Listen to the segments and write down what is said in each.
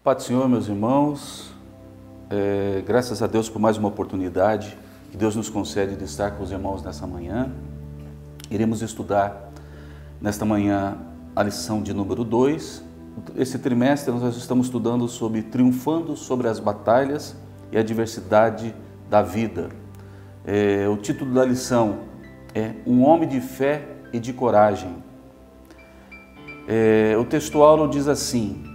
Pai do Senhor, meus irmãos, graças a Deus por mais uma oportunidade que Deus nos concede de estar com os irmãos nessa manhã. Iremos estudar nesta manhã a lição de número 2. Esse trimestre nós estamos estudando sobre triunfando sobre as batalhas e a adversidade da vida. O título da lição é Um Homem de Fé e de Coragem. O textual diz assim: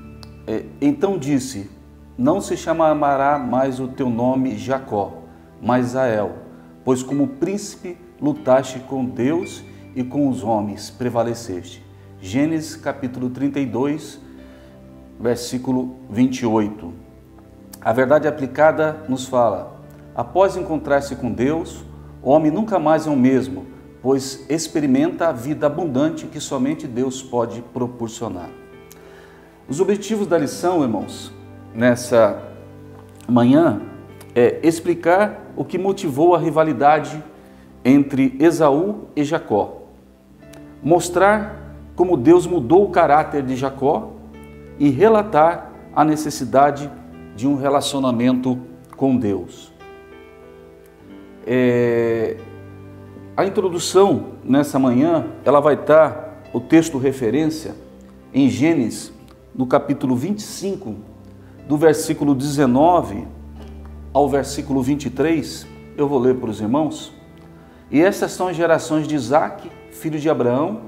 então disse, não se chamará mais o teu nome Jacó, mas Israel, pois como príncipe lutaste com Deus e com os homens prevaleceste. Gênesis capítulo 32, versículo 28. A verdade aplicada nos fala: após encontrar-se com Deus, o homem nunca mais é o mesmo, pois experimenta a vida abundante que somente Deus pode proporcionar. Os objetivos da lição, irmãos, nessa manhã, é explicar o que motivou a rivalidade entre Esaú e Jacó, mostrar como Deus mudou o caráter de Jacó e relatar a necessidade de um relacionamento com Deus. A introdução nessa manhã, ela vai estar, o texto referência, em Gênesis, no capítulo 25, do versículo 19 ao versículo 23, eu vou ler para os irmãos. E estas são as gerações de Isaque, filho de Abraão.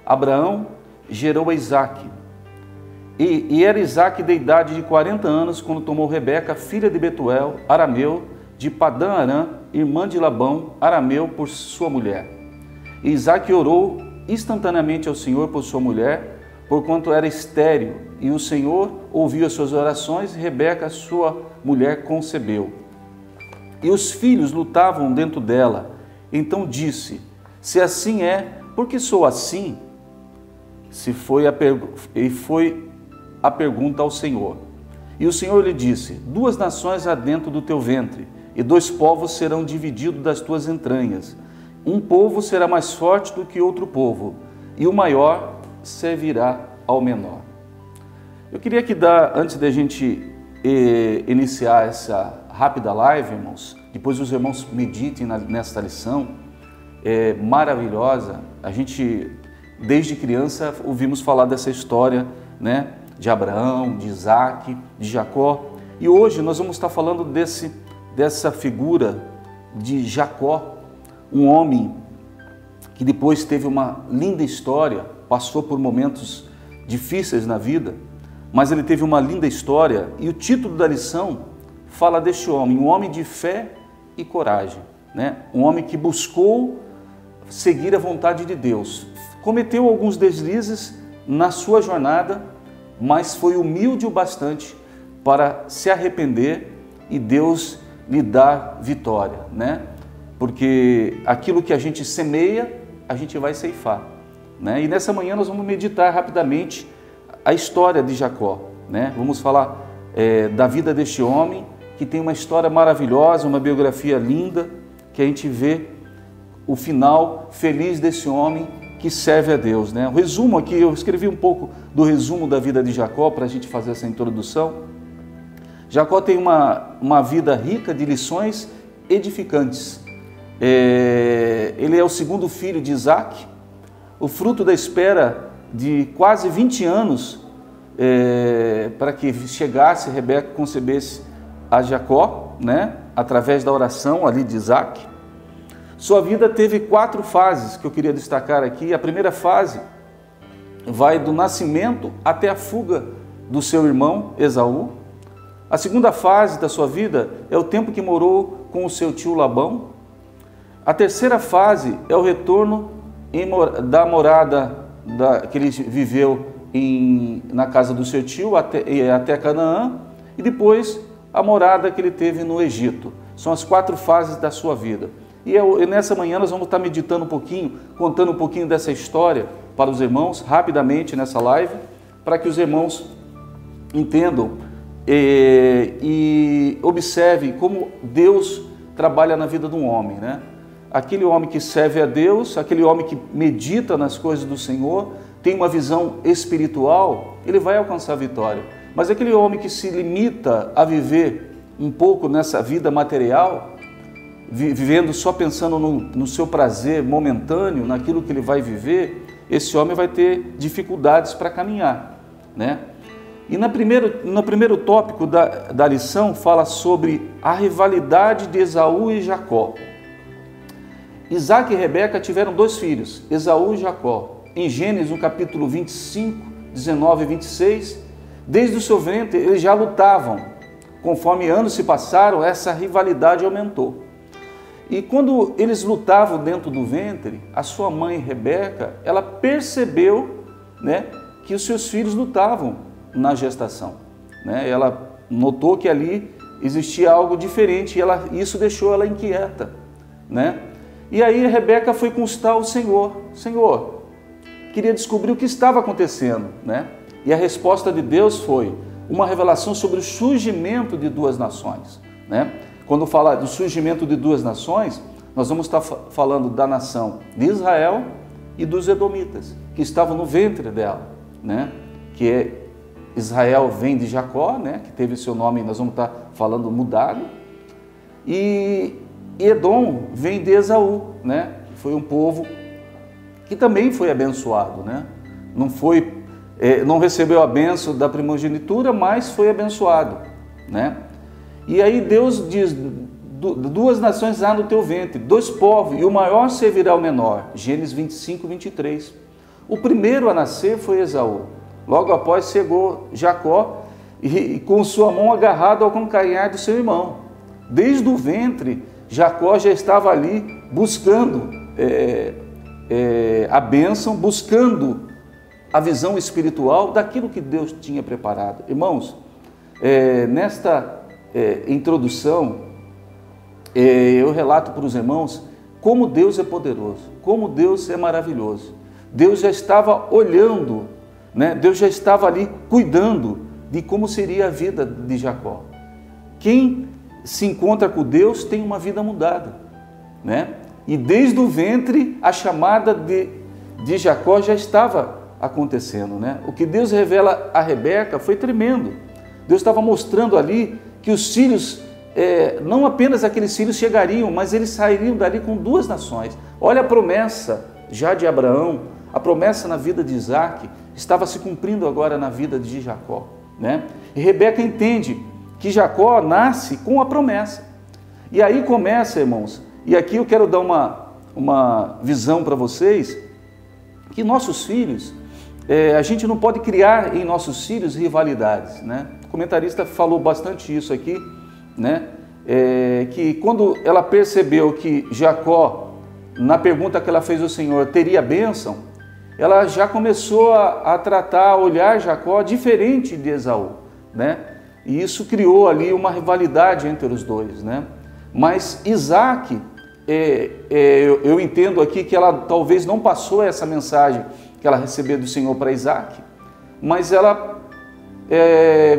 Abraão gerou a Isaque. E era Isaque de idade de 40 anos, quando tomou Rebeca, filha de Betuel, arameu, de Padã Arã, irmã de Labão, arameu, por sua mulher. E Isaque orou instantaneamente ao Senhor por sua mulher, porquanto era estéril, e o Senhor ouviu as suas orações, e Rebeca, sua mulher, concebeu. E os filhos lutavam dentro dela. Então disse: se assim é, por que sou assim? Foi a pergunta ao Senhor. E o Senhor lhe disse: 2 nações há dentro do teu ventre, e 2 povos serão divididos das tuas entranhas. Um povo será mais forte do que outro povo, e o maior servirá ao menor. Eu queria que antes da gente iniciar essa rápida live, irmãos, depois os irmãos meditem nesta lição, maravilhosa. A gente, desde criança, ouvimos falar dessa história, né, de Abraão, de Isaque, de Jacó, e hoje nós vamos estar falando dessa figura de Jacó, um homem que depois teve uma linda história, passou por momentos difíceis na vida, mas ele teve uma linda história, e o título da lição fala deste homem, um homem de fé e coragem, né? Um homem que buscou seguir a vontade de Deus, cometeu alguns deslizes na sua jornada, mas foi humilde o bastante para se arrepender e Deus lhe dar vitória, né? Porque aquilo que a gente semeia, a gente vai ceifar, né? E nessa manhã nós vamos meditar rapidamente a história de Jacó, né? Vamos falar da vida deste homem, que tem uma história maravilhosa, uma biografia linda, que a gente vê o final feliz desse homem que serve a Deus, né? O resumo aqui, eu escrevi um pouco do resumo da vida de Jacó para a gente fazer essa introdução. Jacó tem uma vida rica de lições edificantes. Ele é o segundo filho de Isaque, o fruto da espera de quase 20 anos para que chegasse Rebeca, concebesse a Jacó, né, através da oração ali de Isaque. Sua vida teve 4 fases que eu queria destacar aqui. A primeira fase vai do nascimento até a fuga do seu irmão Esaú. A segunda fase da sua vida é o tempo que morou com o seu tio Labão. A terceira fase é o retorno da morada que ele viveu na casa do seu tio até Canaã, e depois a morada que ele teve no Egito. São as 4 fases da sua vida. E nessa manhã nós vamos estar meditando um pouquinho, contando um pouquinho dessa história para os irmãos, rapidamente nessa live, para que os irmãos entendam e observem como Deus trabalha na vida de um homem, né? Aquele homem que serve a Deus, aquele homem que medita nas coisas do Senhor, tem uma visão espiritual, ele vai alcançar a vitória. Mas aquele homem que se limita a viver um pouco nessa vida material, vivendo só pensando no seu prazer momentâneo, naquilo que ele vai viver, esse homem vai ter dificuldades para caminhar, né? E no primeiro tópico da lição fala sobre a rivalidade de Esaú e Jacó. Isaac e Rebeca tiveram 2 filhos, Esaú e Jacó. Em Gênesis, no capítulo 25, 19 e 26, desde o seu ventre eles já lutavam. Conforme anos se passaram, essa rivalidade aumentou. E quando eles lutavam dentro do ventre, a sua mãe Rebeca, ela percebeu, né, que os seus filhos lutavam na gestação, né? Ela notou que ali existia algo diferente e isso deixou ela inquieta, né? E aí Rebeca foi consultar o Senhor. Senhor, queria descobrir o que estava acontecendo, né? E a resposta de Deus foi uma revelação sobre o surgimento de 2 nações, né? Quando fala do surgimento de 2 nações, nós vamos estar falando da nação de Israel e dos edomitas, que estavam no ventre dela, né? Que é Israel vem de Jacó, né? Que teve seu nome, nós vamos estar falando mudado, e Edom vem de Esaú, né? Foi um povo que também foi abençoado, né? Não recebeu a bênção da primogenitura, mas foi abençoado, né? E aí Deus diz, 2 nações há no teu ventre, 2 povos, e o maior servirá ao menor. Gênesis 25, 23. O primeiro a nascer foi Esaú. Logo após chegou Jacó e com sua mão agarrada ao calcanhar do seu irmão. Desde o ventre, Jacó já estava ali buscando a bênção, buscando a visão espiritual daquilo que Deus tinha preparado. Irmãos, nesta introdução, eu relato para os irmãos como Deus é poderoso, como Deus é maravilhoso. Deus já estava olhando, né? Deus já estava ali cuidando de como seria a vida de Jacó. Quem se encontra com Deus tem uma vida mudada, né? E desde o ventre a chamada de Jacó já estava acontecendo, né? O que Deus revela a Rebeca foi tremendo. Deus estava mostrando ali que os filhos, não apenas aqueles filhos chegariam, mas eles sairiam dali com 2 nações. Olha a promessa já de Abraão, a promessa na vida de Isaac, estava se cumprindo agora na vida de Jacó, né? E Rebeca entende que Jacó nasce com a promessa. E aí começa, irmãos, e aqui eu quero dar uma visão para vocês, que nossos filhos, a gente não pode criar em nossos filhos rivalidades, né? O comentarista falou bastante isso aqui, né? Que quando ela percebeu que Jacó, na pergunta que ela fez ao Senhor, teria bênção, ela já começou a tratar, a olhar Jacó diferente de Esaú, né? E isso criou ali uma rivalidade entre os dois, né? Mas Isaac, eu entendo aqui que ela talvez não passou essa mensagem que ela recebeu do Senhor para Isaac, mas ela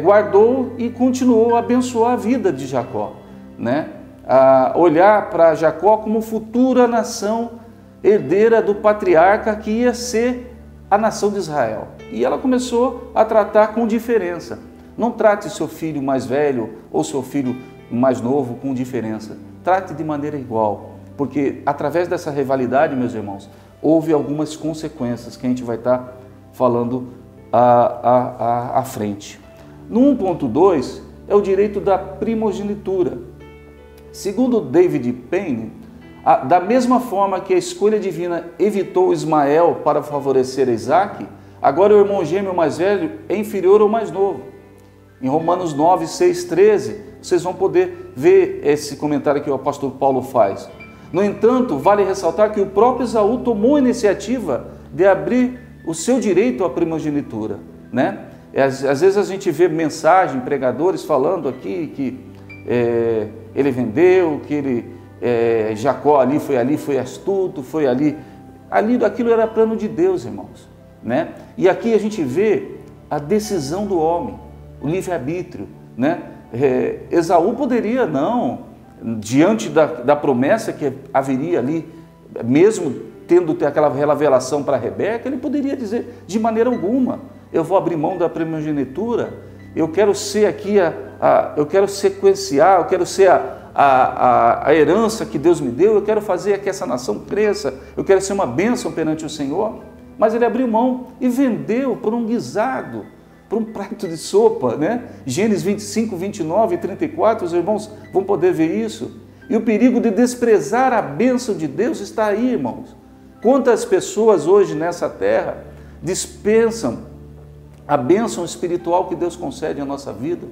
guardou e continuou a abençoar a vida de Jacó, né? A olhar para Jacó como futura nação herdeira do patriarca que ia ser a nação de Israel. E ela começou a tratar com diferença. Não trate seu filho mais velho ou seu filho mais novo com diferença. Trate de maneira igual, porque através dessa rivalidade, meus irmãos, houve algumas consequências que a gente vai estar falando à frente. No 1.2 é o direito da primogenitura. Segundo David Payne, da mesma forma que a escolha divina evitou Ismael para favorecer Isaac, agora o irmão gêmeo mais velho é inferior ao mais novo. Em Romanos 9, 6, 13, vocês vão poder ver esse comentário que o apóstolo Paulo faz. No entanto, vale ressaltar que o próprio Esaú tomou a iniciativa de abrir o seu direito à primogenitura, né? Às vezes a gente vê mensagem, pregadores falando aqui que ele vendeu, que Jacó ali, foi astuto, foi ali. Aquilo era plano de Deus, irmãos, né? E aqui a gente vê a decisão do homem, o livre-arbítrio, né? Esaú poderia não, diante da promessa que haveria ali, mesmo tendo aquela revelação para Rebeca, ele poderia dizer de maneira alguma, eu vou abrir mão da primogenitura eu quero ser aqui, eu quero sequenciar, eu quero ser a herança que Deus me deu, eu quero fazer que essa nação cresça, eu quero ser uma bênção perante o Senhor. Mas ele abriu mão e vendeu por um guisado, por um prato de sopa, né? Gênesis 25, 29 e 34, os irmãos vão poder ver isso. E o perigo de desprezar a bênção de Deus está aí, irmãos. Quantas pessoas hoje nessa terra dispensam a bênção espiritual que Deus concede à nossa vida?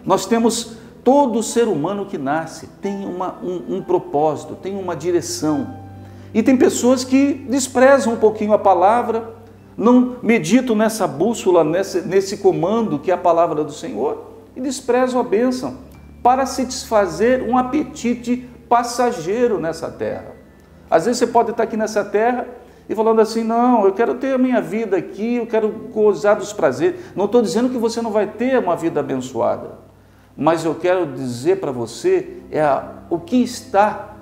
Nós temos, todo ser humano que nasce tem um propósito, tem uma direção. E tem pessoas que desprezam um pouquinho a palavra, não meditam nessa bússola, nesse comando que é a palavra do Senhor, e desprezam a bênção para satisfazer um apetite passageiro nessa terra. Às vezes você pode estar aqui nessa terra e falando assim, não, eu quero ter a minha vida aqui, eu quero gozar dos prazeres. Não estou dizendo que você não vai ter uma vida abençoada, mas eu quero dizer para você o que está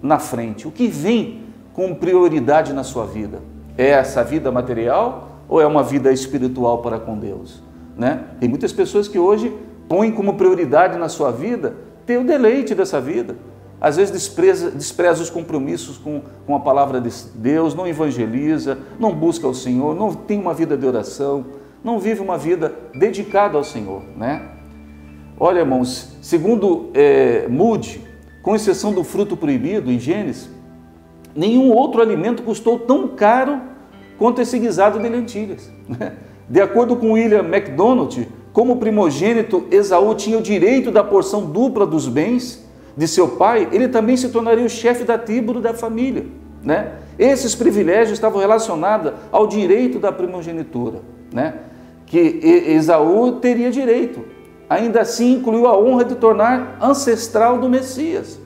na frente, o que vem com prioridade na sua vida. É essa vida material ou é uma vida espiritual para com Deus? Né? Tem muitas pessoas que hoje põem como prioridade na sua vida ter o deleite dessa vida. Às vezes despreza os compromissos com a palavra de Deus, não evangeliza, não busca o Senhor, não tem uma vida de oração, não vive uma vida dedicada ao Senhor. Né? Olha, irmãos, segundo Moody, com exceção do fruto proibido em Gênesis, nenhum outro alimento custou tão caro quanto esse guisado de lentilhas. De acordo com William MacDonald, como primogênito, Esaú tinha o direito da porção dupla dos bens de seu pai, ele também se tornaria o chefe da tribo da família. Né? Esses privilégios estavam relacionados ao direito da primogenitura, né? Que Esaú teria direito. Ainda assim, incluiu a honra de tornar ancestral do Messias.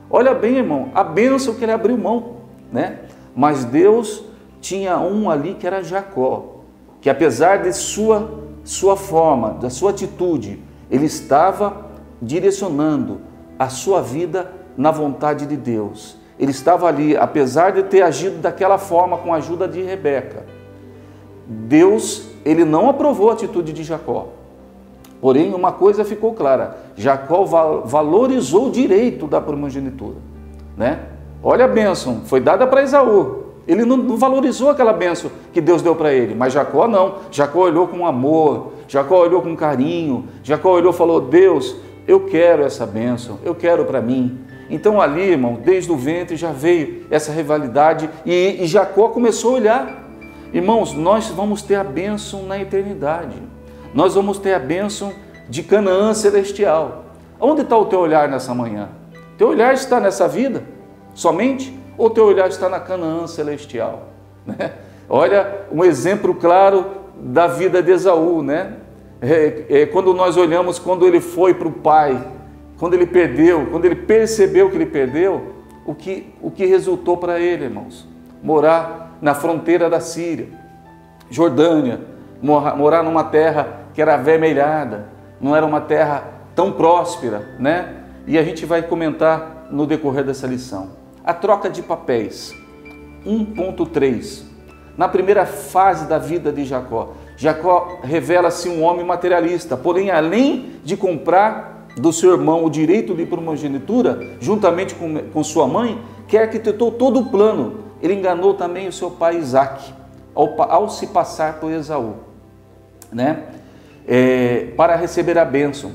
Olha bem, irmão, a bênção que ele abriu mão, né? Mas Deus tinha um ali que era Jacó, que apesar de sua forma, da sua atitude, ele estava direcionando a sua vida na vontade de Deus. Ele estava ali, apesar de ter agido daquela forma com a ajuda de Rebeca. Deus, ele não aprovou a atitude de Jacó. Porém, uma coisa ficou clara, Jacó valorizou o direito da primogenitura, né? Olha a bênção, foi dada para Esaú, ele não valorizou aquela bênção que Deus deu para ele, mas Jacó não, Jacó olhou com amor, Jacó olhou com carinho, Jacó olhou e falou, Deus, eu quero essa bênção, eu quero para mim. Então ali, irmão, desde o ventre já veio essa rivalidade e Jacó começou a olhar. Irmãos, nós vamos ter a bênção na eternidade. Nós vamos ter a bênção de Canaã celestial. Onde está o teu olhar nessa manhã? Teu olhar está nessa vida somente? Ou teu olhar está na Canaã celestial? Né? Olha um exemplo claro da vida de Esaú, né? Quando nós olhamos, quando ele foi para o pai, quando ele perdeu, quando ele percebeu que ele perdeu, o que resultou para ele, irmãos? Morar na fronteira da Síria, Jordânia, morar numa terra que era avermelhada, não era uma terra tão próspera, né? E a gente vai comentar no decorrer dessa lição. A troca de papéis, 1.3. Na primeira fase da vida de Jacó, Jacó revela-se um homem materialista, porém, além de comprar do seu irmão o direito de primogenitura, juntamente com sua mãe, que arquitetou todo o plano, ele enganou também o seu pai Isaque, ao se passar por Esaú, né? Para receber a bênção.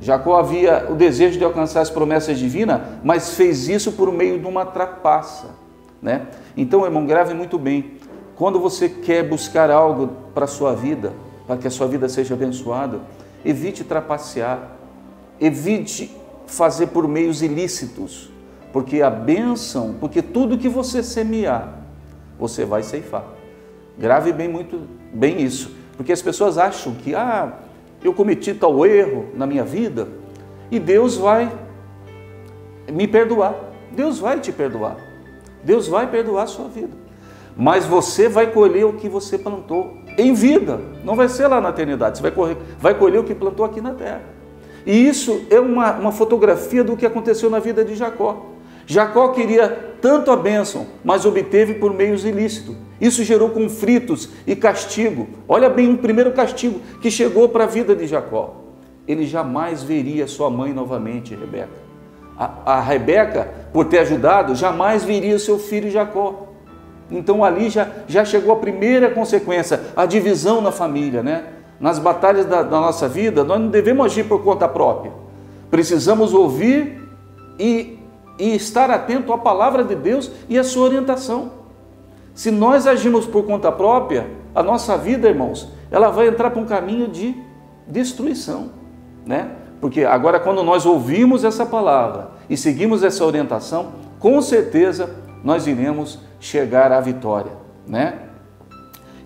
Jacó havia o desejo de alcançar as promessas divinas, mas fez isso por meio de uma trapaça, né? Então, irmão, grave muito bem. Quando você quer buscar algo para a sua vida, para que a sua vida seja abençoada, evite trapacear, evite fazer por meios ilícitos, porque a bênção, porque tudo que você semear, você vai ceifar. Grave bem, muito bem isso, porque as pessoas acham que, eu cometi tal erro na minha vida e Deus vai me perdoar. Deus vai te perdoar. Deus vai perdoar a sua vida. Mas você vai colher o que você plantou em vida. Não vai ser lá na eternidade. Você vai colher o que plantou aqui na terra. E isso é uma fotografia do que aconteceu na vida de Jacó. Jacó queria tanto a bênção, mas obteve por meios ilícitos. Isso gerou conflitos e castigo. Olha bem, um primeiro castigo que chegou para a vida de Jacó. Ele jamais veria sua mãe novamente, Rebeca. A Rebeca, por ter ajudado, jamais veria seu filho Jacó. Então ali já chegou a primeira consequência, a divisão na família, né? Nas batalhas da nossa vida, nós não devemos agir por conta própria. Precisamos ouvir e estar atento à palavra de Deus e à sua orientação. Se nós agimos por conta própria, a nossa vida, irmãos, ela vai entrar para um caminho de destruição, né? Porque agora, quando nós ouvimos essa palavra e seguimos essa orientação, com certeza nós iremos chegar à vitória, né?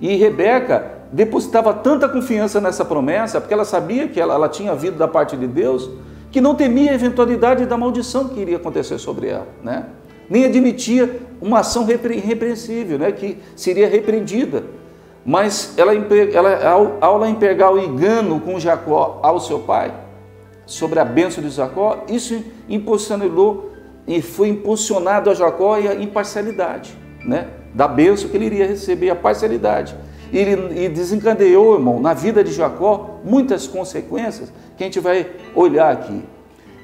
E Rebeca depositava tanta confiança nessa promessa, porque ela sabia que ela tinha vindo da parte de Deus, que não temia a eventualidade da maldição que iria acontecer sobre ela, né? Nem admitia uma ação irrepreensível, né? Que seria repreendida. Mas ao empregar o engano com Jacó ao seu pai, sobre a bênção de Jacó, isso impulsionou e foi impulsionado a Jacó a imparcialidade, né? Da bênção que ele iria receber, a parcialidade. E desencadeou, irmão, na vida de Jacó, muitas consequências que a gente vai olhar aqui.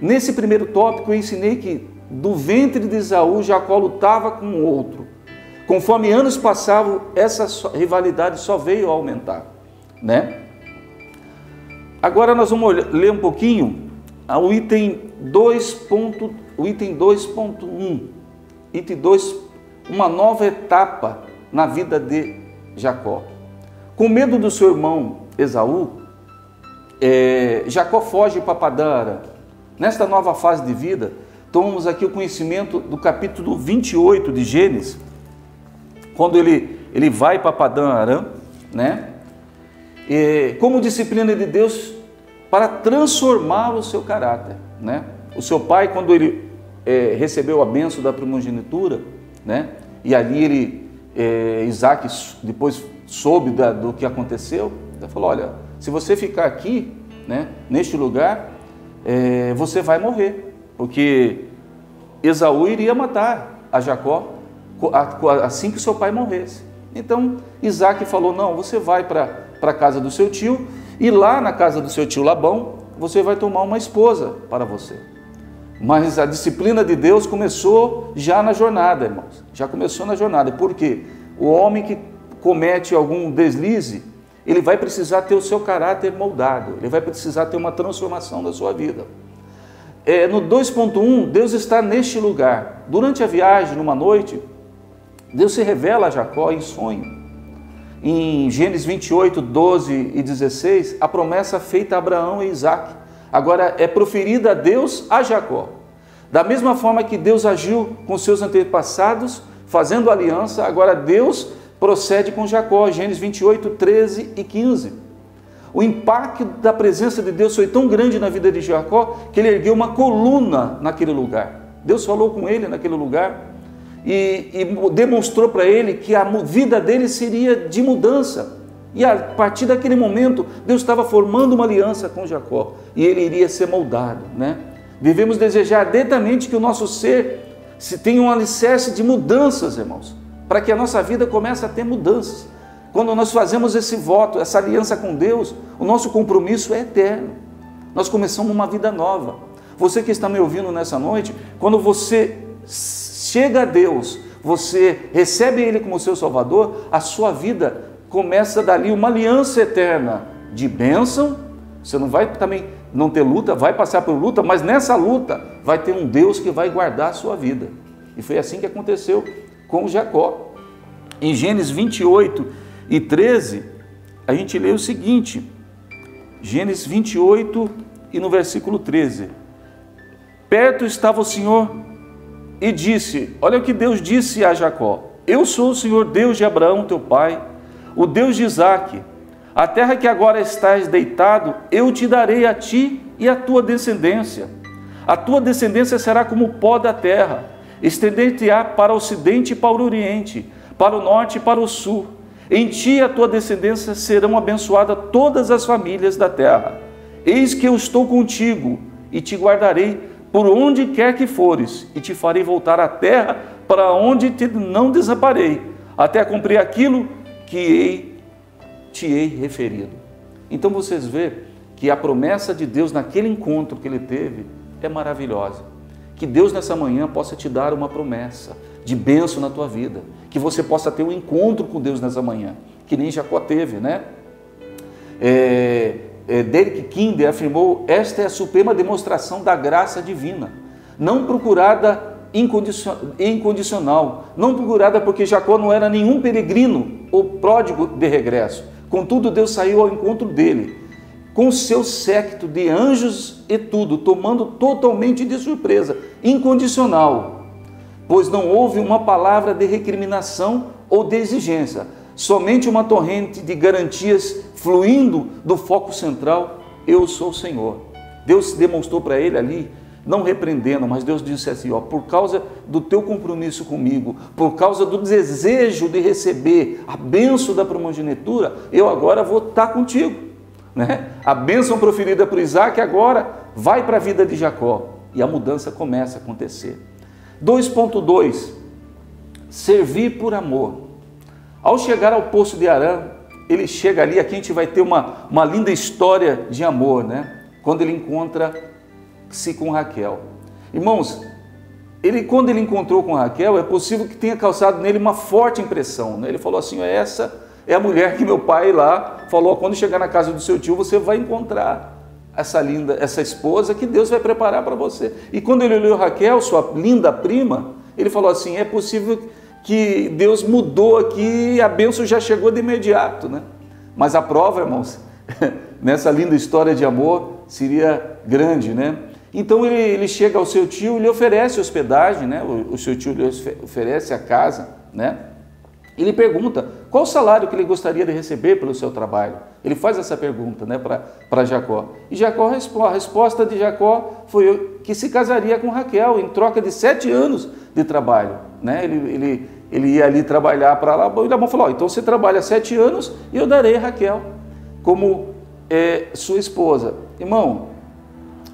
Nesse primeiro tópico eu ensinei que do ventre de Esaú, Jacó lutava com o outro. Conforme anos passavam, essa rivalidade só veio a aumentar, né? Agora nós vamos ler um pouquinho o item 2.1. Item 2, uma nova etapa na vida de Jacó. Com medo do seu irmão Esaú, Jacó foge para Padã-Arã. Nesta nova fase de vida, tomamos aqui o conhecimento do capítulo 28 de Gênesis, quando ele vai para Padã-Arã, né? Como disciplina de Deus para transformar o seu caráter, né? O seu pai, quando ele recebeu a bênção da primogenitura, né? E ali Isaac depois soube do que aconteceu, ele falou: olha, se você ficar aqui, né, neste lugar, você vai morrer, porque Esaú iria matar a Jacó assim que seu pai morresse. Então Isaac falou: não, você vai para a casa do seu tio, e lá na casa do seu tio Labão, você vai tomar uma esposa para você. Mas a disciplina de Deus começou já na jornada, irmãos. Já começou na jornada. Por quê? O homem que comete algum deslize, ele vai precisar ter o seu caráter moldado. Ele vai precisar ter uma transformação da sua vida. No 2.1, Deus está neste lugar. Durante a viagem, numa noite, Deus se revela a Jacó em sonho. Em Gênesis 28, 12 e 16, a promessa feita a Abraão e Isaac agora é proferida a Deus a Jacó. Da mesma forma que Deus agiu com seus antepassados, fazendo aliança, agora Deus procede com Jacó. Gênesis 28, 13 e 15. O impacto da presença de Deus foi tão grande na vida de Jacó que ele ergueu uma coluna naquele lugar. Deus falou com ele naquele lugar e demonstrou para ele que a vida dele seria de mudança. E a partir daquele momento, Deus estava formando uma aliança com Jacó e ele iria ser moldado, né? Devemos desejar ardentamente que o nosso ser se tenha um alicerce de mudanças, irmãos, para que a nossa vida comece a ter mudanças. Quando nós fazemos esse voto, essa aliança com Deus, o nosso compromisso é eterno. Nós começamos uma vida nova. Você que está me ouvindo nessa noite, quando você chega a Deus, você recebe Ele como seu Salvador, a sua vida começa dali uma aliança eterna de bênção. Você não vai também não ter luta, vai passar por luta, mas nessa luta vai ter um Deus que vai guardar a sua vida. E foi assim que aconteceu com Jacó. Em Gênesis 28 e 13, a gente lê o seguinte, Gênesis 28 e no versículo 13. Perto estava o Senhor e disse, olha o que Deus disse a Jacó: eu sou o Senhor Deus de Abraão, teu pai, o Deus de Isaque. A terra que agora estás deitado, eu te darei a ti e a tua descendência. A tua descendência será como o pó da terra, estender-te-á para o ocidente e para o oriente, para o norte e para o sul. Em ti e a tua descendência serão abençoadas todas as famílias da terra. Eis que eu estou contigo e te guardarei por onde quer que fores, e te farei voltar à terra para onde te não desamparei, até cumprir aquilo que te hei referido. Então vocês veem que a promessa de Deus naquele encontro que ele teve é maravilhosa. Que Deus nessa manhã possa te dar uma promessa de bênção na tua vida, que você possa ter um encontro com Deus nessa manhã, que nem Jacó teve, né? Derek Kidner afirmou: esta é a suprema demonstração da graça divina, não procurada incondicional, não procurada porque Jacó não era nenhum peregrino ou pródigo de regresso. Contudo, Deus saiu ao encontro dele, com seu séquito de anjos e tudo, tomando totalmente de surpresa, incondicional, pois não houve uma palavra de recriminação ou de exigência, somente uma torrente de garantias fluindo do foco central: eu sou o Senhor. Deus demonstrou para ele ali, não repreendendo, mas Deus disse assim: ó, por causa do teu compromisso comigo, por causa do desejo de receber a bênção da primogenitura, eu agora vou estar contigo, né? A bênção proferida por Isaac agora vai para a vida de Jacó, e a mudança começa a acontecer. 2.2, servir por amor. Ao chegar ao poço de Harã, ele chega ali, aqui a gente vai ter uma linda história de amor, né? Quando ele encontra-se com Raquel. Irmãos, quando ele encontrou com Raquel, é possível que tenha causado nele uma forte impressão, né? Ele falou assim: essa é a mulher que meu pai lá falou, quando chegar na casa do seu tio, você vai encontrar essa esposa que Deus vai preparar para você. E quando ele olhou Raquel, sua linda prima, ele falou assim: é possível que Deus mudou aqui e a bênção já chegou de imediato, né? Mas a prova, irmãos, nessa linda história de amor, seria grande, né? Então ele chega ao seu tio e lhe oferece hospedagem, né? O seu tio lhe oferece a casa, né? Ele pergunta qual o salário que ele gostaria de receber pelo seu trabalho. Ele faz essa pergunta, né, para Jacó. E a resposta de Jacó foi que se casaria com Raquel em troca de 7 anos de trabalho, né? Ele ia ali trabalhar para lá, e Labão falou: então você trabalha 7 anos e eu darei Raquel como sua esposa. Irmão,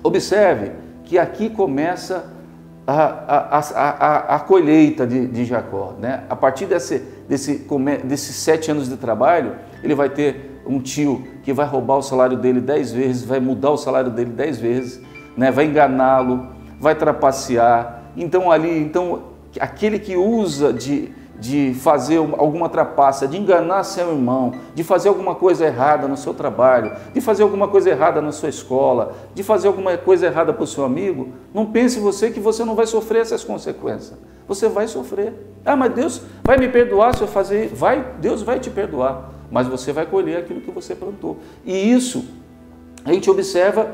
observe que aqui começa a colheita de Jacó, né? A partir desses 7 anos de trabalho, ele vai ter um tio que vai roubar o salário dele 10 vezes, vai mudar o salário dele 10 vezes, né? Vai enganá-lo, vai trapacear. Então aquele que usa de fazer alguma trapaça, de enganar seu irmão, de fazer alguma coisa errada no seu trabalho, de fazer alguma coisa errada na sua escola, de fazer alguma coisa errada para o seu amigo, não pense você que você não vai sofrer essas consequências. Você vai sofrer. Ah, mas Deus vai me perdoar se eu fazer. Deus vai te perdoar, mas você vai colher aquilo que você plantou. E isso a gente observa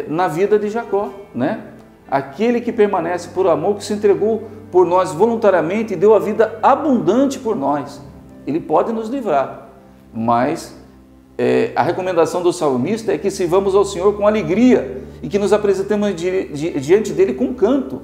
na vida de Jacó, né? Aquele que permanece por amor, que se entregou por nós voluntariamente e deu a vida abundante por nós. Ele pode nos livrar, mas a recomendação do salmista é que sirvamos ao Senhor com alegria e que nos apresentemos diante dele com canto.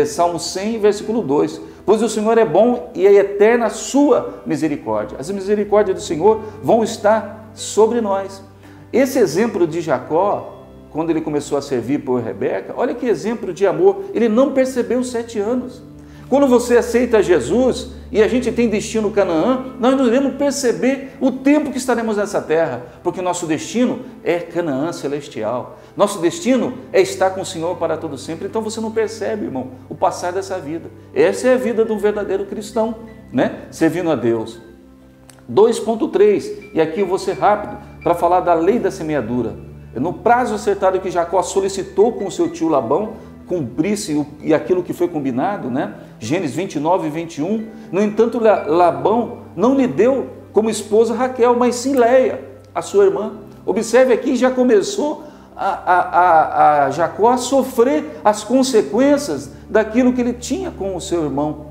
Salmo 100, versículo 2. Pois o Senhor é bom e é eterna a sua misericórdia. As misericórdias do Senhor vão estar sobre nós. Esse exemplo de Jacó, quando ele começou a servir por Rebeca, olha que exemplo de amor. Ele não percebeu os 7 anos. Quando você aceita Jesus e a gente tem destino Canaã, nós não iremos perceber o tempo que estaremos nessa terra, porque nosso destino é Canaã celestial. Nosso destino é estar com o Senhor para todo sempre. Então você não percebe, irmão, o passar dessa vida. Essa é a vida do verdadeiro cristão, né? Servindo a Deus. 2.3, e aqui eu vou ser rápido para falar da lei da semeadura. No prazo acertado que Jacó solicitou com o seu tio Labão, cumprisse aquilo que foi combinado, né? Gênesis 29 e 21. No entanto, Labão não lhe deu como esposa Raquel, mas sim Leia, a sua irmã. Observe aqui, já começou a Jacó a sofrer as consequências daquilo que ele tinha com o seu irmão,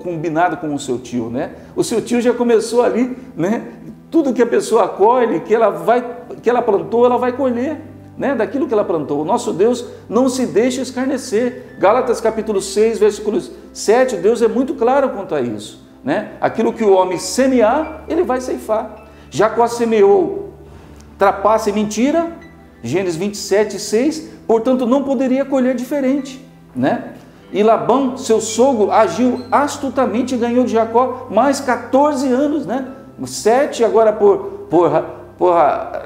combinado com o seu tio, né? O seu tio já começou ali, né? Tudo que a pessoa colhe, que ela plantou, ela vai colher, né? Daquilo que ela plantou. O nosso Deus não se deixa escarnecer. Gálatas capítulo 6, versículo 7, Deus é muito claro quanto a isso, né? Aquilo que o homem semear, ele vai ceifar. Jacó semeou trapaça e mentira, Gênesis 27, 6, portanto não poderia colher diferente, né? E Labão, seu sogro, agiu astutamente e ganhou de Jacó mais 14 anos, né? 7 agora por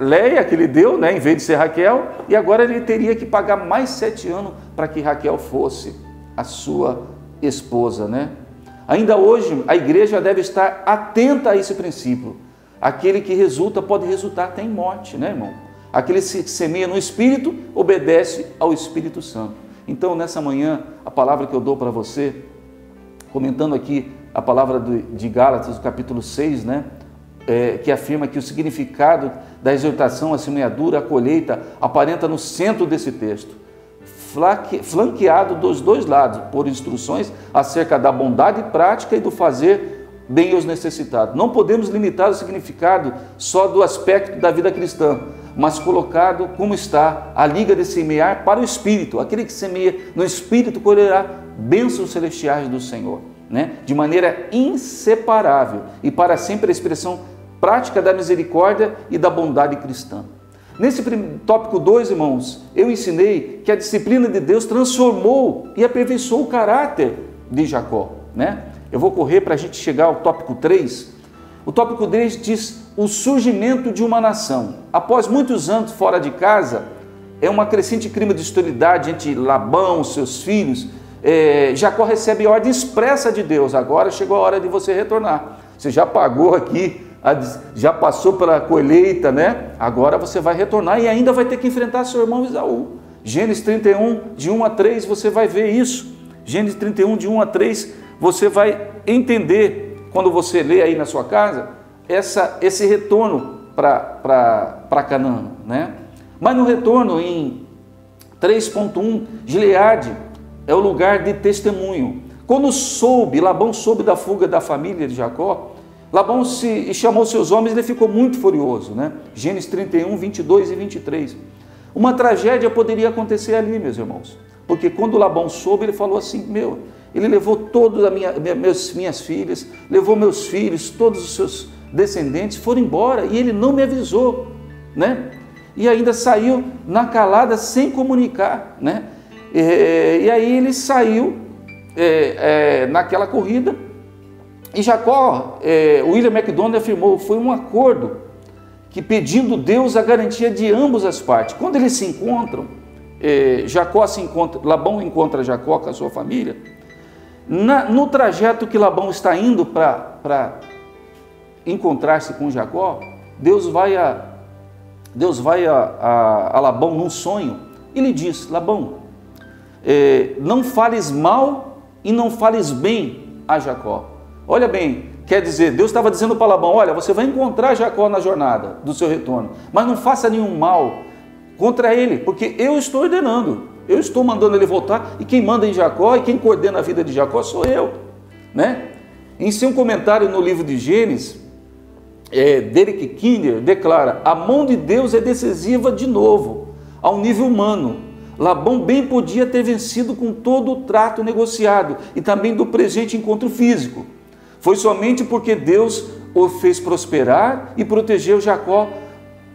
Leia, que ele deu, né? Em vez de ser Raquel, e agora ele teria que pagar mais 7 anos para que Raquel fosse a sua esposa, né? Ainda hoje, a igreja deve estar atenta a esse princípio. Aquele que resulta pode resultar até em morte, né, irmão? Aquele que semeia no Espírito obedece ao Espírito Santo. Então, nessa manhã, a palavra que eu dou para você, comentando aqui a palavra de Gálatas, do capítulo 6, né? Que afirma que o significado da exortação, a semeadura, a colheita, aparenta no centro desse texto, flanqueado dos dois lados, por instruções acerca da bondade prática e do fazer bem aos necessitados. Não podemos limitar o significado só do aspecto da vida cristã, mas colocado como está a liga de semear para o Espírito. Aquele que semeia no Espírito colherá bênçãos celestiais do Senhor, né? De maneira inseparável e para sempre a expressão prática da misericórdia e da bondade cristã. Nesse tópico 2, irmãos, eu ensinei que a disciplina de Deus transformou e aperfeiçoou o caráter de Jacó, né? Eu vou correr para a gente chegar ao tópico 3. O tópico 3 diz o surgimento de uma nação. Após muitos anos fora de casa, é uma crescente clima de hostilidade entre Labão, seus filhos. Jacó recebe ordem expressa de Deus: agora chegou a hora de você retornar. Você já pagou aqui, já passou pela colheita, né? Agora você vai retornar e ainda vai ter que enfrentar seu irmão Esaú. Gênesis 31, de 1 a 3, você vai ver isso. Gênesis 31, de 1 a 3, você vai entender, quando você lê aí na sua casa, esse retorno para Canaã, né? Mas no retorno, em 3.1, Gileade é o lugar de testemunho. Quando Labão soube da fuga da família de Jacó, Labão chamou seus homens e ele ficou muito furioso, né? Gênesis 31, 22 e 23. Uma tragédia poderia acontecer ali, meus irmãos, porque quando Labão soube, ele falou assim: ele levou todas as minhas filhas, levou meus filhos, todos os seus descendentes foram embora e ele não me avisou, né? E ainda saiu na calada sem comunicar, né? E aí ele saiu naquela corrida. E Jacó, William MacDonald afirmou, foi um acordo que pedindo Deus a garantia de ambas as partes. Quando eles se encontram, Labão encontra Jacó com a sua família. No trajeto que Labão está indo para encontrar-se com Jacó, Deus vai a Labão num sonho e lhe diz: Labão, não fales mal e não fales bem a Jacó. Olha bem, quer dizer, Deus estava dizendo para Labão: olha, você vai encontrar Jacó na jornada do seu retorno, mas não faça nenhum mal contra ele, porque eu estou ordenando, eu estou mandando ele voltar, e quem manda em Jacó e quem coordena a vida de Jacó sou eu, né? Em seu comentário no livro de Gênesis, Derek Kidner declara: a mão de Deus é decisiva de novo, ao nível humano. Labão bem podia ter vencido com todo o trato negociado e também do presente encontro físico. Foi somente porque Deus o fez prosperar e protegeu Jacó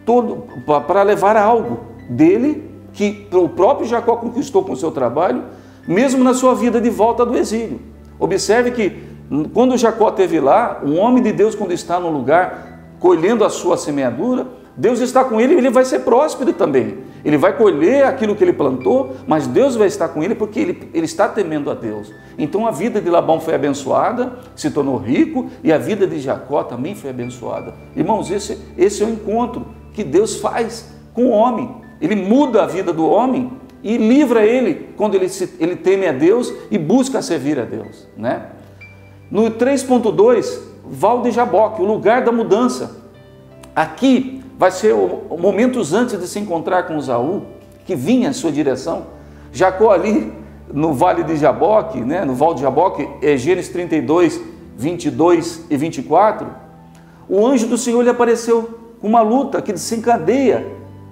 todo para levar algo dele, que o próprio Jacó conquistou com o seu trabalho, mesmo na sua vida de volta do exílio. Observe que quando Jacó esteve lá, um homem de Deus, quando está no lugar colhendo a sua semeadura, Deus está com ele e ele vai ser próspero também. Ele vai colher aquilo que ele plantou, mas Deus vai estar com ele porque ele está temendo a Deus. Então a vida de Labão foi abençoada, se tornou rico, e a vida de Jacó também foi abençoada. Irmãos, esse é o encontro que Deus faz com o homem. Ele muda a vida do homem e livra ele quando ele teme a Deus e busca servir a Deus, né? No 3.2, Val de Jaboque, o lugar da mudança. Aqui vai ser momentos antes de se encontrar com Esaú, que vinha em sua direção. Jacó ali no Vale de Jaboque, né, no Val de Jaboque, Gênesis 32, 22 e 24, o anjo do Senhor lhe apareceu com uma luta que desencadeia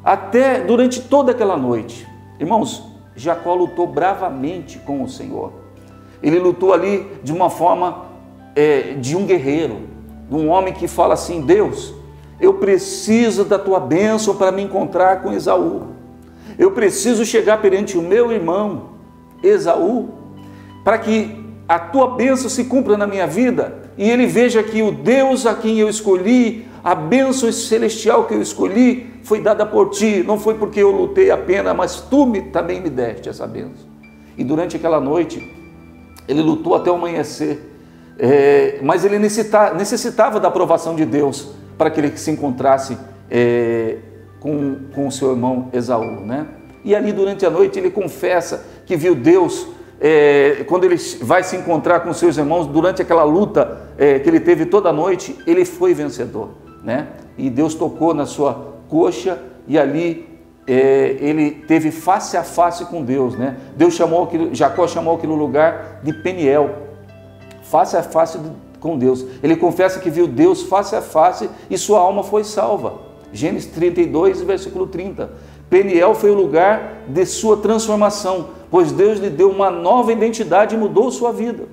até durante toda aquela noite. Irmãos, Jacó lutou bravamente com o Senhor. Ele lutou ali de uma forma de um guerreiro, de um homem que fala assim: Deus, eu preciso da tua bênção para me encontrar com Esaú. Eu preciso chegar perante o meu irmão Esaú para que a tua bênção se cumpra na minha vida, e ele veja que o Deus a quem eu escolhi, a bênção celestial que eu escolhi, foi dada por ti, não foi porque eu lutei apenas, mas tu também me deste essa bênção. E durante aquela noite, ele lutou até o amanhecer, mas ele necessitava da aprovação de Deus, para que ele se encontrasse com o seu irmão Esaú, né? E ali durante a noite ele confessa que viu Deus, quando ele vai se encontrar com seus irmãos, durante aquela luta que ele teve toda a noite, ele foi vencedor, né? E Deus tocou na sua coxa e ali ele teve face a face com Deus, né? Jacó chamou aquele lugar de Peniel, face a face com Deus. Ele confessa que viu Deus face a face e sua alma foi salva. Gênesis 32, versículo 30. Peniel foi o lugar de sua transformação, pois Deus lhe deu uma nova identidade e mudou sua vida.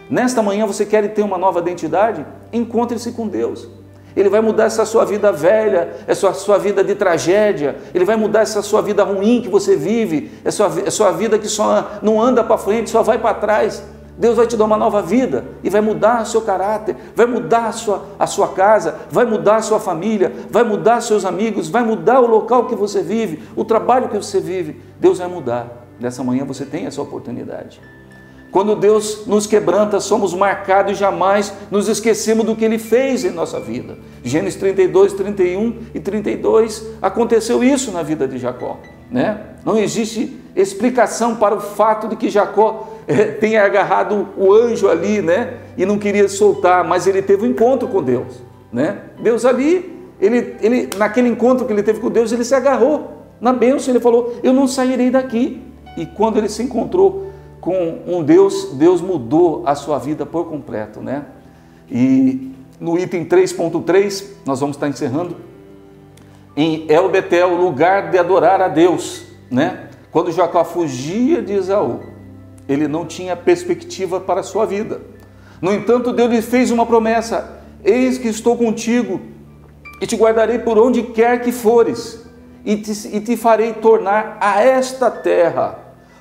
Nesta manhã você quer ter uma nova identidade? Encontre-se com Deus. Ele vai mudar essa sua vida velha, essa sua vida de tragédia, ele vai mudar essa sua vida ruim que você vive, essa sua vida que só não anda para frente, só vai para trás. Deus vai te dar uma nova vida e vai mudar o seu caráter, vai mudar a sua casa, vai mudar a sua família, vai mudar seus amigos, vai mudar o local que você vive, o trabalho que você vive. Deus vai mudar. Nessa manhã você tem essa oportunidade. Quando Deus nos quebranta, somos marcados e jamais nos esquecemos do que Ele fez em nossa vida. Gênesis 32, 31 e 32, aconteceu isso na vida de Jacó, né? Não existe explicação para o fato de que Jacó tenha agarrado o anjo ali, né? E não queria soltar, mas ele teve um encontro com Deus, né? Deus ali, naquele encontro que ele teve com Deus, ele se agarrou na bênção, ele falou, eu não sairei daqui. E quando ele se encontrou com um Deus, Deus mudou a sua vida por completo, né? E no item 3.3, nós vamos estar encerrando, em El-Betel, lugar de adorar a Deus, né? Quando Jacó fugia de Esaú, ele não tinha perspectiva para a sua vida. No entanto, Deus lhe fez uma promessa, eis que estou contigo e te guardarei por onde quer que fores e te farei tornar a esta terra,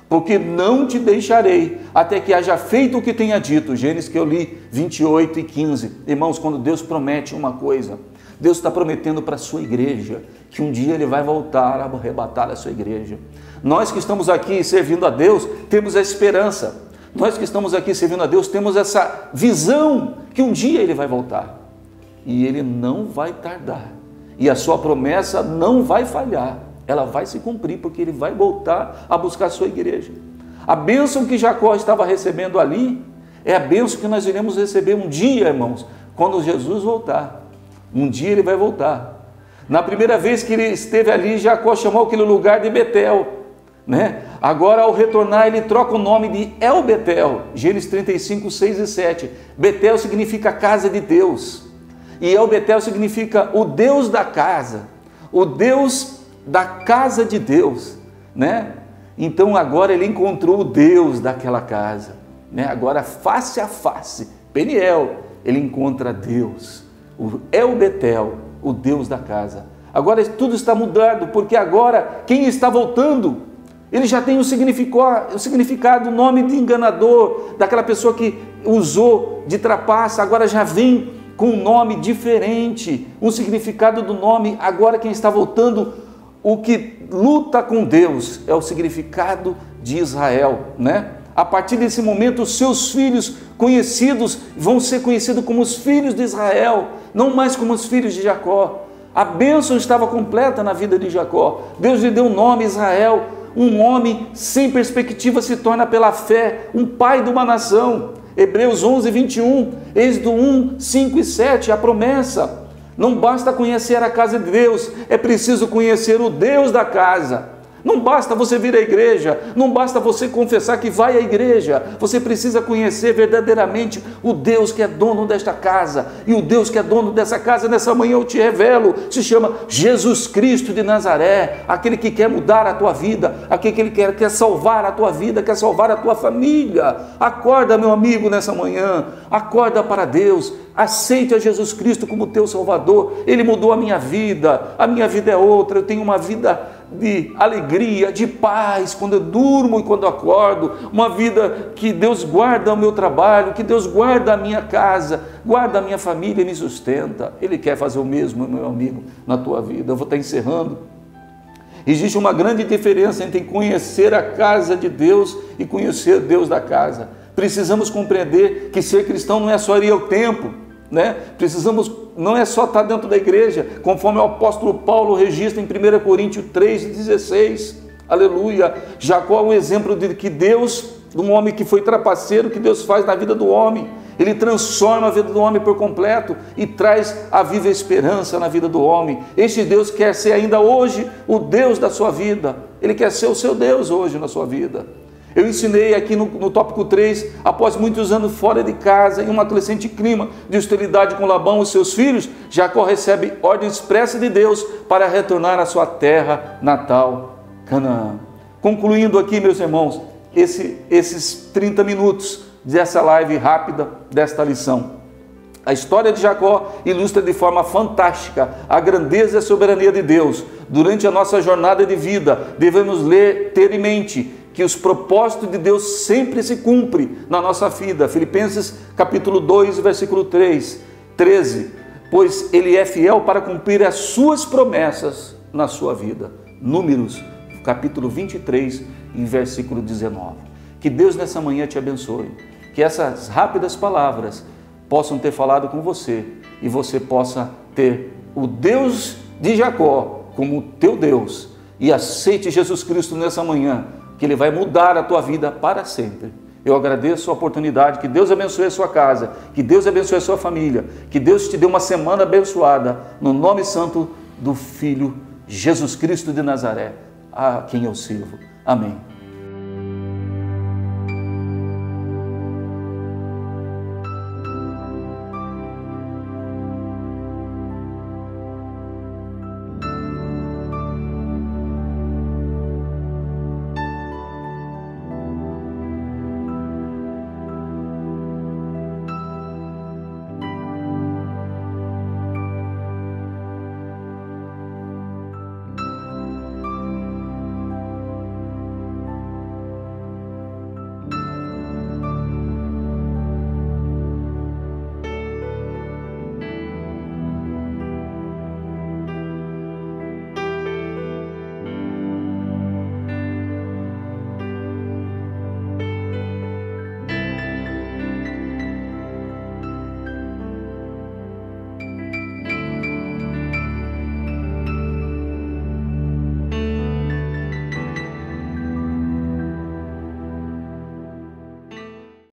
porque não te deixarei até que haja feito o que tenha dito. Gênesis que eu li 28 e 15. Irmãos, quando Deus promete uma coisa, Deus está prometendo para a sua igreja que um dia Ele vai voltar a arrebatar a sua igreja. Nós que estamos aqui servindo a Deus, temos a esperança. Nós que estamos aqui servindo a Deus, temos essa visão que um dia Ele vai voltar. E Ele não vai tardar. E a sua promessa não vai falhar. Ela vai se cumprir, porque Ele vai voltar a buscar a sua igreja. A bênção que Jacó estava recebendo ali, é a bênção que nós iremos receber um dia, irmãos, quando Jesus voltar. Um dia Ele vai voltar. Na primeira vez que ele esteve ali, Jacó chamou aquele lugar de Betel, né? Agora, ao retornar, ele troca o nome de El-Betel. Gênesis 35, 6 e 7. Betel significa casa de Deus. E El-Betel significa o Deus da casa. O Deus da casa de Deus, né? Então agora ele encontrou o Deus daquela casa, né? Agora face a face, Peniel, ele encontra Deus, o El-Betel, o Deus da casa. Agora tudo está mudando, porque agora quem está voltando, ele já tem o significado, o nome de enganador, daquela pessoa que usou de trapaça, agora já vem com um nome diferente, um significado do nome. Agora quem está voltando, o que luta com Deus, é o significado de Israel, né? A partir desse momento, os seus filhos conhecidos vão ser conhecidos como os filhos de Israel, não mais como os filhos de Jacó. A bênção estava completa na vida de Jacó. Deus lhe deu um nome, Israel. Um homem sem perspectiva se torna pela fé um pai de uma nação. Hebreus 11, 21, Êxodo 1, 5 e 7, a promessa. Não basta conhecer a casa de Deus, é preciso conhecer o Deus da casa. Não basta você vir à igreja, não basta você confessar que vai à igreja, você precisa conhecer verdadeiramente o Deus que é dono desta casa. E o Deus que é dono dessa casa, nessa manhã eu te revelo, se chama Jesus Cristo de Nazaré, aquele que quer mudar a tua vida, aquele que quer salvar a tua vida, quer salvar a tua família. Acorda, meu amigo, nessa manhã, acorda para Deus. Aceite a Jesus Cristo como teu Salvador. Ele mudou a minha vida é outra, eu tenho uma vida de alegria, de paz, quando eu durmo e quando eu acordo, uma vida que Deus guarda o meu trabalho, que Deus guarda a minha casa, guarda a minha família e me sustenta. Ele quer fazer o mesmo, meu amigo, na tua vida. Eu vou estar encerrando. Existe uma grande diferença entre conhecer a casa de Deus e conhecer Deus da casa. Precisamos compreender que ser cristão não é só ir ao templo, né? Não é só estar dentro da igreja, conforme o apóstolo Paulo registra em 1 Coríntios 3,16. Aleluia! Jacó é um exemplo de que Deus, um homem que foi trapaceiro, que Deus faz na vida do homem. Ele transforma a vida do homem por completo e traz a viva esperança na vida do homem. Este Deus quer ser ainda hoje o Deus da sua vida. Ele quer ser o seu Deus hoje na sua vida. Eu ensinei aqui no tópico 3, após muitos anos fora de casa, em um adolescente clima de hostilidade com Labão e seus filhos, Jacó recebe ordem expressa de Deus para retornar à sua terra natal, Canaã. Concluindo aqui, meus irmãos, esses 30 minutos dessa live rápida, desta lição. A história de Jacó ilustra de forma fantástica a grandeza e a soberania de Deus. Durante a nossa jornada de vida, devemos ter em mente que os propósitos de Deus sempre se cumprem na nossa vida. Filipenses capítulo 2, versículo 13. Pois Ele é fiel para cumprir as suas promessas na sua vida. Números, capítulo 23, em versículo 19. Que Deus nessa manhã te abençoe. Que essas rápidas palavras possam ter falado com você e você possa ter o Deus de Jacó como teu Deus. E aceite Jesus Cristo nessa manhã, que Ele vai mudar a tua vida para sempre. Eu agradeço a oportunidade, que Deus abençoe a sua casa, que Deus abençoe a sua família, que Deus te dê uma semana abençoada, no nome santo do Filho Jesus Cristo de Nazaré, a quem eu sirvo. Amém.